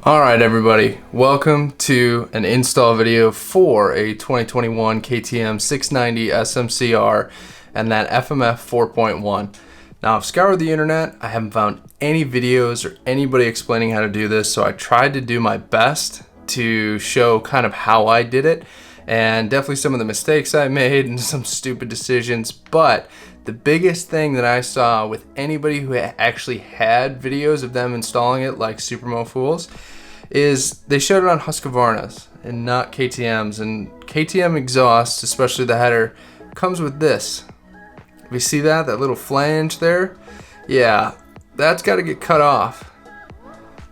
Alright everybody, welcome to an install video for a 2021 KTM 690 SMC R and that FMF 4.1. Now I've scoured the internet, I haven't found any videos or anybody explaining how to do this, so I tried to do my best to show kind of how I did it, and definitely some of the mistakes I made and some stupid decisions, but the biggest thing that I saw with anybody who actually had videos of them installing it, like Supermo Fools, is they showed it on Husqvarnas and not KTM's. And KTM exhaust, especially the header, comes with this. You see that little flange there? Yeah, that's got to get cut off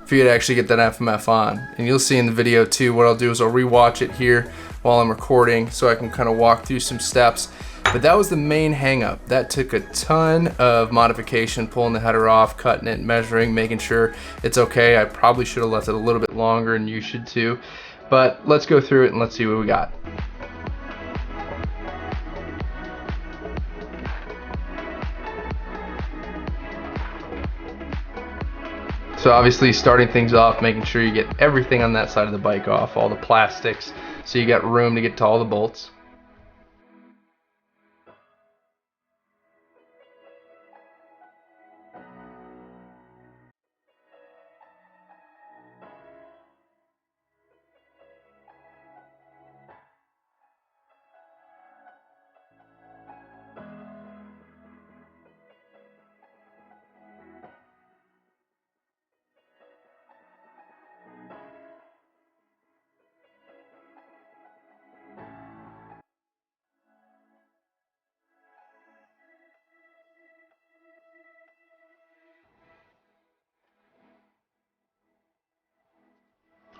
for you to actually get that FMF on. And you'll see in the video too, what I'll do is I'll rewatch it here while I'm recording so I can kind of walk through some steps. But that was the main hang up. That took a ton of modification, pulling the header off, cutting it, measuring, making sure it's okay. I probably should have left it a little bit longer, and you should too. But let's go through it and let's see what we got. So obviously starting things off, making sure you get everything on that side of the bike off, all the plastics, so you got room to get to all the bolts.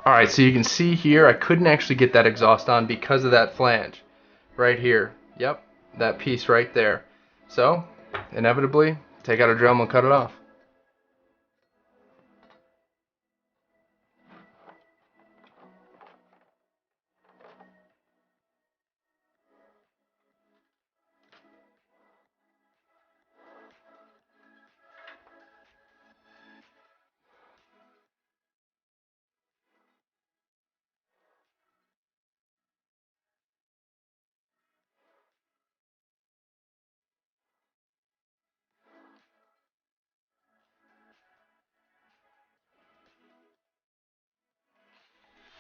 Alright, so you can see here I couldn't actually get that exhaust on because of that flange right here. Yep, that piece right there. So, inevitably, take out a Dremel and cut it off.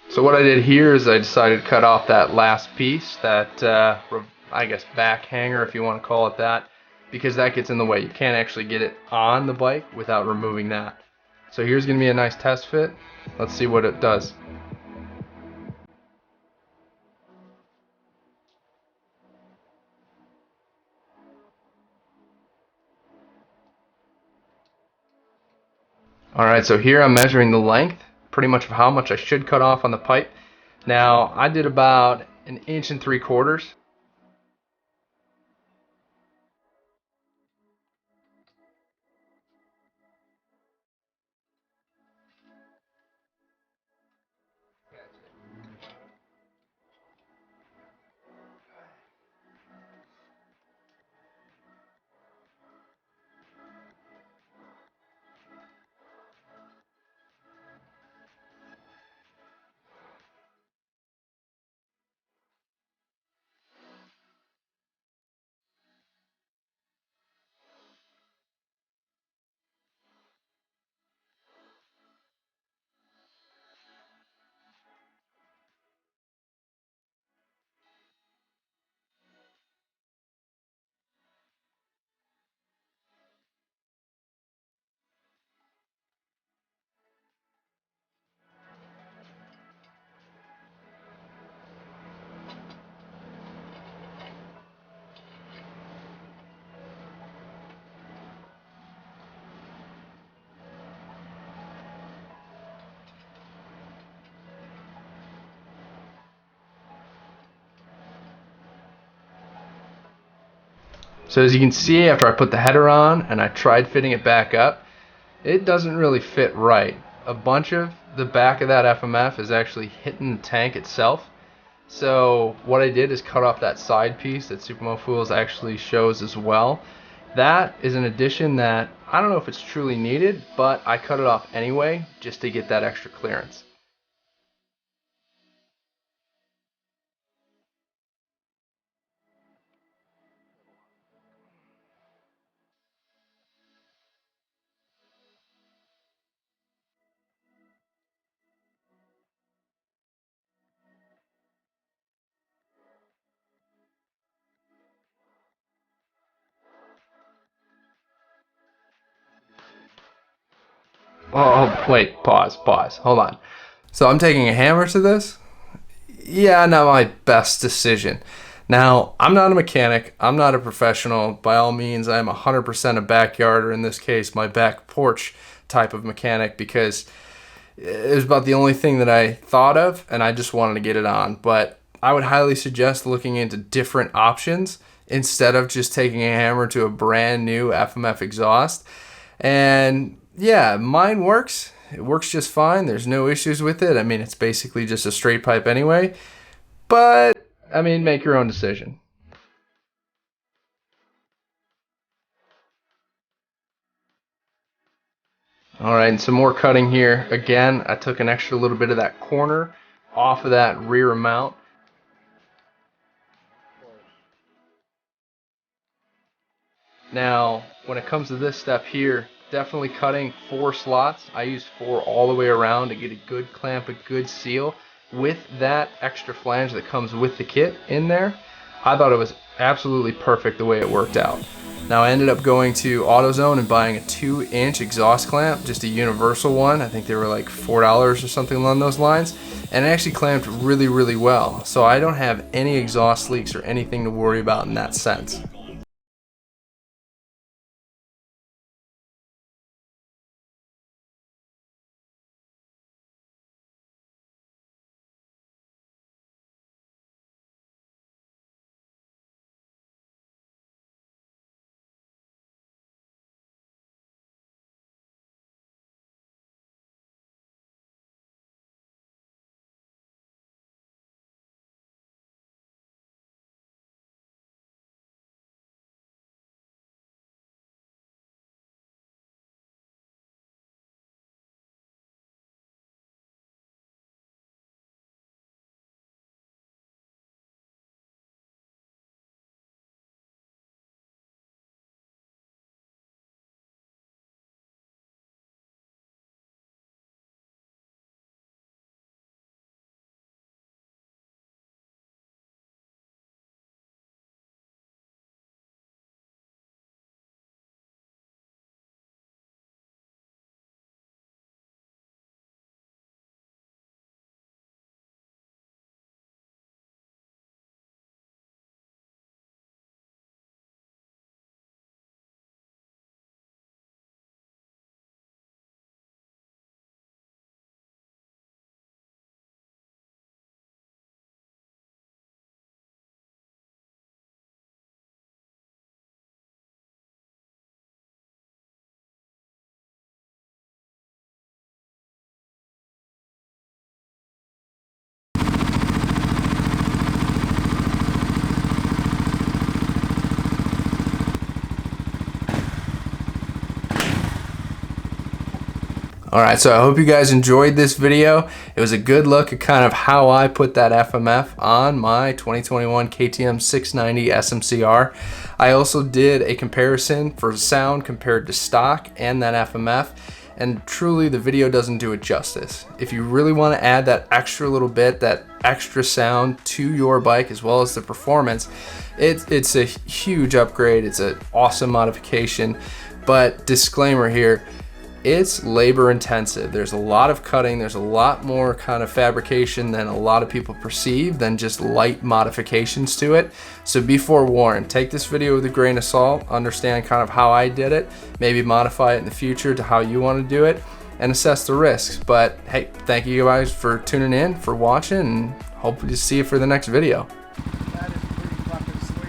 So what I did here is I decided to cut off that last piece, that I guess back hanger if you want to call it that, because that gets in the way. You can't actually get it on the bike without removing that. So here's going to be a nice test fit. Let's see what it does. Alright, so here I'm measuring the length, pretty much of how much I should cut off on the pipe. Now, I did about 1 3/4 inches. So as you can see, after I put the header on and I tried fitting it back up, it doesn't really fit right. A bunch of the back of that FMF is actually hitting the tank itself. So what I did is cut off that side piece that Supermo Fools actually shows as well, That is an addition that I don't know if it's truly needed, but I cut it off anyway just to get that extra clearance. Oh, wait, pause, hold on. So I'm taking a hammer to this? Yeah, not my best decision. Now, I'm not a mechanic, I'm not a professional. By all means, I'm 100% a backyard, or in this case, my back porch type of mechanic, because it was about the only thing that I thought of, and I just wanted to get it on. But I would highly suggest looking into different options instead of just taking a hammer to a brand new FMF exhaust. And yeah, mine works. It works just fine. There's no issues with it. I mean, it's basically just a straight pipe anyway. But, I mean, make your own decision. Alright, and some more cutting here. Again, I took an extra little bit of that corner off of that rear mount. Now, when it comes to this step here, definitely cutting 4 slots. I use 4 all the way around to get a good clamp, a good seal with that extra flange that comes with the kit in there. I thought it was absolutely perfect the way it worked out. Now I ended up going to AutoZone and buying a 2-inch exhaust clamp, just a universal one. I think they were like $4 or something along those lines, and it actually clamped really, really well. So I don't have any exhaust leaks or anything to worry about in that sense. Alright, so I hope you guys enjoyed this video. It was a good look at kind of how I put that FMF on my 2021 KTM 690 SMC R. I also did a comparison for sound compared to stock and that FMF, and truly the video doesn't do it justice. If you really want to add that extra little bit, that extra sound to your bike as well as the performance, it's a huge upgrade. It's an awesome modification, but disclaimer here, it's labor intensive. There's a lot of cutting, there's a lot more kind of fabrication than a lot of people perceive than just light modifications to it. So be forewarned, take this video with a grain of salt, understand kind of how I did it, maybe modify it in the future to how you want to do it, and assess the risks. But hey, thank you guys for tuning in, for watching, and hope to see you for the next video.